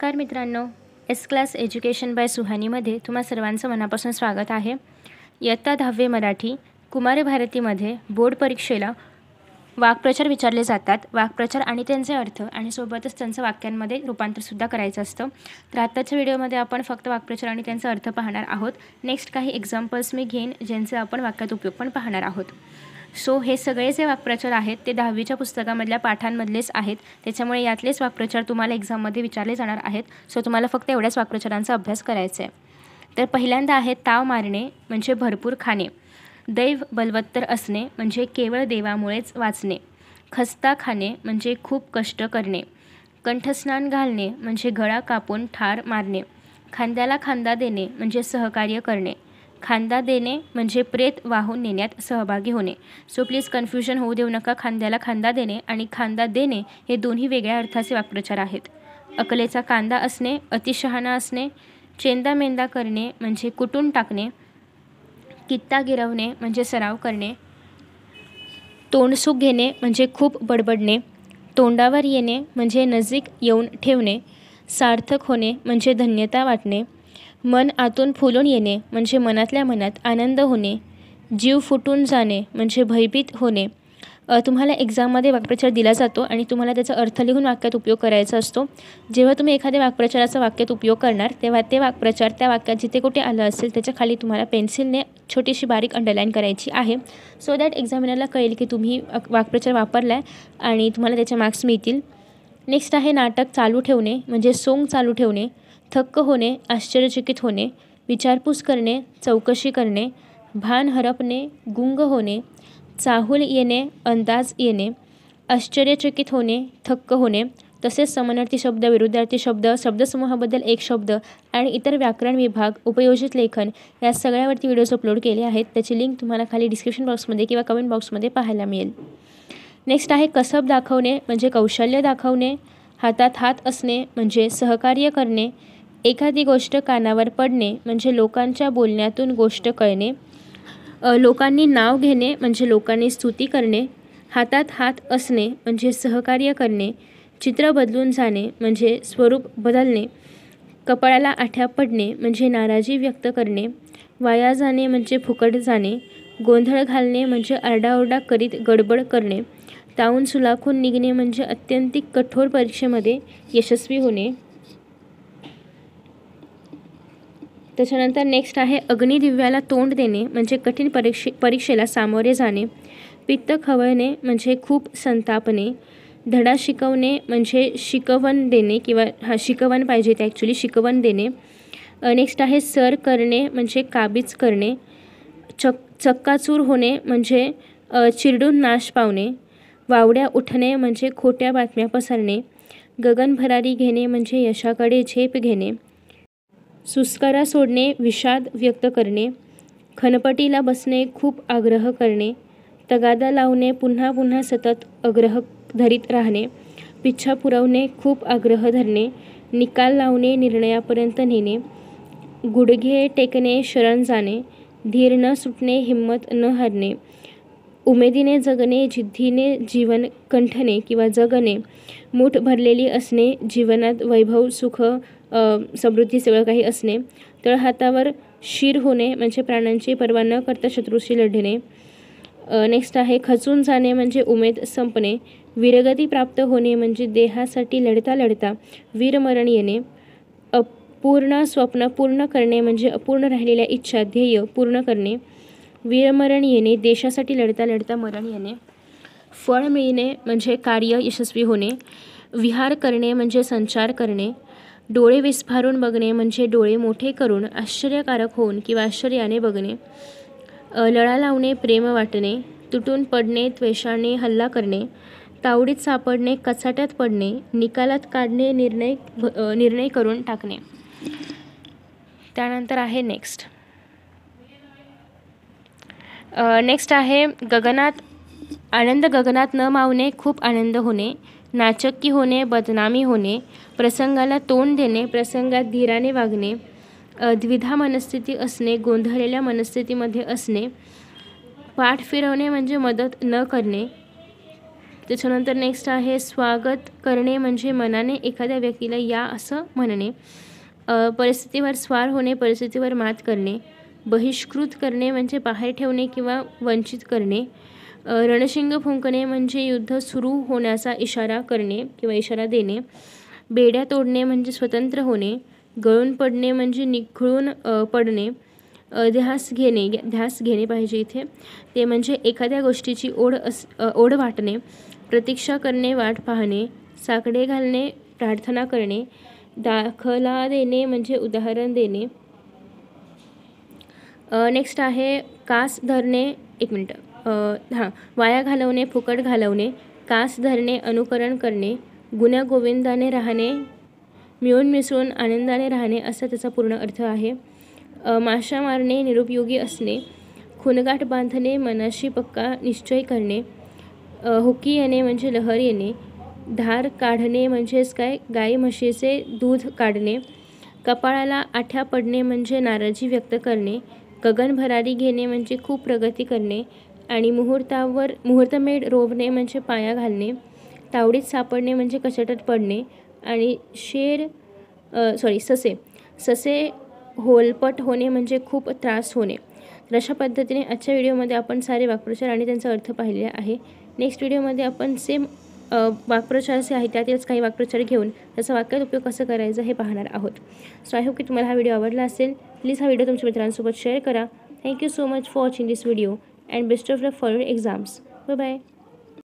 नमस्कार मित्रांनो, S class education bye सुहानीमध्ये तुम्हा सर्वांचं मनापासून स्वागत आहे। इयत्ता 10वी मराठी कुमार भारतीमध्ये बोर्ड परीक्षेला वाक्प्रचार विचारले जातात। वाक्प्रचार आणि त्यांचे अर्थ आणि सोबतच त्यांचं वाक्यांमध्ये रूपांतर सुद्धा करायचं असतं। तर आताच्या व्हिडिओमध्ये आपण फक्त वाक्प्रचार आणि त्यांचा अर्थ पाहणार आहोत। नेक्स्ट काही एक्झाम्पल्स मी घेईन ज्यांचे आपण वाक्यात उपयोग पण पाहणार आहोत। सो हे सगळे जे वाक्प्रचार आहेत ते 10वीच्या पुस्तकामधल्या पाठांमधलेच आहेत, त्याच्यामुळे यातलेच वाक्प्रचार तुम्हाला एक्झाममध्ये विचारले जाणार आहेत। सो तुम्हाला फक्त एवढ्याच वाक्प्रचारांचा अभ्यास करायचा आहे। तर पहिल्यांदा आहे ताव मारणे म्हणजे भरपूर खाणे, दैव बलवत्तर असणे म्हणजे केवळ देवामुळेच वाचणे, खस्ता खाणे म्हणजे खूप कष्ट करणे, कंठस्नान घालणे म्हणजे गळा कापून ठार मारणे, खांद्याला खांदा देणे म्हणजे सहकार्य करणे, खांदा देणे म्हणजे प्रेत वाहून नेण्यात सहभागी होणे। सो प्लीज कन्फ्युजन होऊ देऊ नका। खांद्याला खांदा देणे आणि खांदा देणे हे दोन्ही वेगळ्या अर्थाचे वाक्प्रचार आहेत। अकलेचा कांदा असणे, अतिशहाणा असणे, चेंदा मेंदा करणे म्हणजे कुटून टाकणे, कित्ता गिरवणे म्हणजे सराव करणे, तोंडसुख घेणे म्हणजे खूप बडबडणे, तोंडावर येणे म्हणजे नजीक येऊन ठेवणे, सार्थक होणे म्हणजे धन्यता वाटणे, मन आतून फुलून येणे म्हणजे मनातल्या मनात आनंद होणे, जीव फुटून जाणे म्हणजे भयभीत होणे। तुम्हाला एक्झाममध्ये वाक्प्रचार दिला जातो आणि तुम्हाला त्याचा अर्थ लिहून वाक्यात उपयोग करायचा असतो। जेव्हा तुम्ही एखाद्या वाक्प्रचाराचा वाक्यात उपयोग करणार तेव्हा ते वाक्प्रचार त्या वाक्यात जिथे कुठे आलं असेल त्याच्या खाली तुम्हाला पेन्सिलने छोटीशी बारीक अंडरलाईन करायची आहे, सो दॅट एक्झामिनरला कळेल की तुम्ही वाक्प्रचार वापरला आहे आणि तुम्हाला त्याचे मार्क्स मिळतील। नेक्स्ट आहे नाटक चालू ठेवणे म्हणजे सोंग चालू ठेवणे, थक्क होणे, आश्चर्यचकित होणे, विचारपूस करणे, चौकशी करणे, भान हरपणे, गुंग होणे, चाहूल येणे, अंदाज येणे, आश्चर्यचकित होणे, थक्क होणे। तसेच समानार्थी शब्द, विरुद्धार्थी शब्द, शब्दसमूहाबद्दल एक शब्द आणि इतर व्याकरण विभाग, उपयोजित लेखन या सगळ्यावरती व्हिडिओज अपलोड केले आहेत। त्याची लिंक तुम्हाला खाली डिस्क्रिप्शन बॉक्समध्ये किंवा कमेंट बॉक्समध्ये पाहायला मिळेल। नेक्स्ट आहे कसब दाखवणे म्हणजे कौशल्य दाखवणे, हातात हात असणे म्हणजे सहकार्य करणे, एखादी गोष्ट कानावर पडणे म्हणजे लोकांच्या बोलण्यातून गोष्ट कळणे, लोकांनी नाव घेणे म्हणजे लोकांनी स्तुती करणे, हातात हात असणे म्हणजे सहकार्य करणे, चित्र बदलून जाणे म्हणजे स्वरूप बदलणे, कपाळाला आठ्या पडणे म्हणजे नाराजी व्यक्त करणे, वाया जाणे म्हणजे फुकट जाणे, गोंधळ घालणे म्हणजे आरडाओरडा करीत गडबड करणे, तावून सुलाखून निघणे म्हणजे अत्यंतिक कठोर परीक्षेमध्ये यशस्वी होणे। त्याच्यानंतर नेक्स्ट आहे अग्निदिव्याला तोंड देणे म्हणजे कठीण परीक्षेला सामोरे जाणे, पित्त खवळणे म्हणजे खूप संतापणे, धडा शिकवणे म्हणजे शिकवण देणे किंवा शिकवण पाहिजे ते ॲक्च्युली शिकवण देणे। नेक्स्ट आहे सर करणे म्हणजे काबीज करणे, चक्काचूर होणे म्हणजे चिरडून नाश पावणे, वावड्या उठणे म्हणजे खोट्या बातम्या पसरणे, गगनभरारी घेणे म्हणजे यशाकडे झेप घेणे, सुस्कारा सोडणे विषाद व्यक्त करणे, खनपटीला बसणे खूप आग्रह करणे, तगादा लावणे पुन्हा पुन्हा सतत आग्रह धरीत राहणे, पिच्छा पुरवणे खूप आग्रह धरणे, निकाल लावणे निर्णयापर्यंत नेणे, गुडघे टेकणे शरण जाणे, धीर न सुटणे हिंमत न हरणे, उमेदीने जगणे जिद्दीने जीवन कंठणे किंवा जगणे, मूठ भरलेली असणे जीवनात वैभव सुख समृद्धी सगळं काही असणे, तळहातावर शीर होणे म्हणजे प्राणांची पर्वा न करता शत्रूशी लढणे। नेक्स्ट आहे खचून जाणे म्हणजे उमेद संपणे, वीरगती प्राप्त होणे म्हणजे देहासाठी लढता लढता वीरमरण येणे, अपूर्ण स्वप्न पूर्ण करणे म्हणजे अपूर्ण राहिलेल्या इच्छा ध्येय पूर्ण करणे, वीरमरण येणे देशासाठी लढता लढता मरण येणे, फळ मिळणे म्हणजे कार्य यशस्वी होणे, विहार करणे म्हणजे संचार करणे, डोळे विस्फारून बघणे म्हणजे डोळे मोठे करून आश्चर्यकारक होऊन किंवा आश्चर्याने बघणे, लळा लावणे प्रेम वाटणे, तुटून पडणे त्वेषाने हल्ला करणे, तावडीत सापडणे कचाट्यात पडणे, निकालात काढणे निर्णय करून टाकणे। त्यानंतर आहे नेक्स्ट आहे गगनात न मावणे खूप आनंद होणे, नाचक्की होणे बदनामी होणे, प्रसंगाला तोंड देणे प्रसंगात धीराने वागणे, द्विधा मनस्थिती असणे गोंधळलेल्या मनस्थितीमध्ये असणे, पाठ फिरवणे म्हणजे मदत न करणे, त्याच्यानंतर नेक्स्ट आहे स्वागत करणे म्हणजे मनाने एखाद्या व्यक्तीला या असं म्हणणे. परिस्थितीवर स्वार होणे, परिस्थितीवर मात करणे. बहिष्कृत करणे म्हणजे बाहेर ठेवणे किंवा वंचित करणे. रणशिंग फुंकणे म्हणजे युद्ध सुरू होण्याचा इशारा करणे किंवा इशारा देणे. बेड्या तोडणे म्हणजे स्वतंत्र होणे. गळून पडणे म्हणजे निखळून पडणे. ध्यास घेणे पाहिजे इथे. ते म्हणजे एखाद्या गोष्टीची ओढ वाटणे. प्रतीक्षा करणे, वाट पाहणे. साकडे घालणे, प्रार्थना करणे. दाखला देणे म्हणजे उदाहरण देणे. नेक्स्ट आहे कास धरणे. एक मिनटं. वाया घालवणे, फुकट घालवणे. कास धरणे, अनुकरण करणे. गुण्यागोविंदाने राहणे, मिळून मिसळून आनंदाने राहणे असा त्याचा पूर्ण अर्थ आहे. माशा मारणे, निरुपयोगी असणे. खूनगाठ बांधणे, मनाशी पक्का निश्चय करणे. हुकी येणे म्हणजे लहर येणे. धार काढणे म्हणजेच काय, गाई म्हशीचे दूध काढणे. कपाळाला आठ्या पडणे म्हणजे नाराजी व्यक्त करणे. गगन भरारी घेणे म्हणजे खूप प्रगती करणे. आणि मुहूर्तमेढ रोवणे म्हणजे पाया घालणे. तावडीत सापडणे म्हणजे कचाट्यात पडणे. आणि ससे होलपट होणे म्हणजे खूप त्रास होणे. तर अशा पद्धतीने आजच्या व्हिडिओमध्ये आपण सारे वाक्प्रचार आणि त्यांचा अर्थ पाहिलेला आहे. नेक्स्ट व्हिडिओमध्ये आपण सेम वाक्प्रचार जे आहे त्यातीलच काही वाक्प्रचार घेऊन त्याचा वाक्यात उपयोग कसं करायचा हे पाहणार आहोत. सो आय होप की तुम्हाला हा व्हिडिओ आवडला असेल. प्लीज हा व्हिडिओ तुमच्या मित्रांसोबत शेअर करा. Thank you so much for watching this video and best of luck for your exams. Bye bye.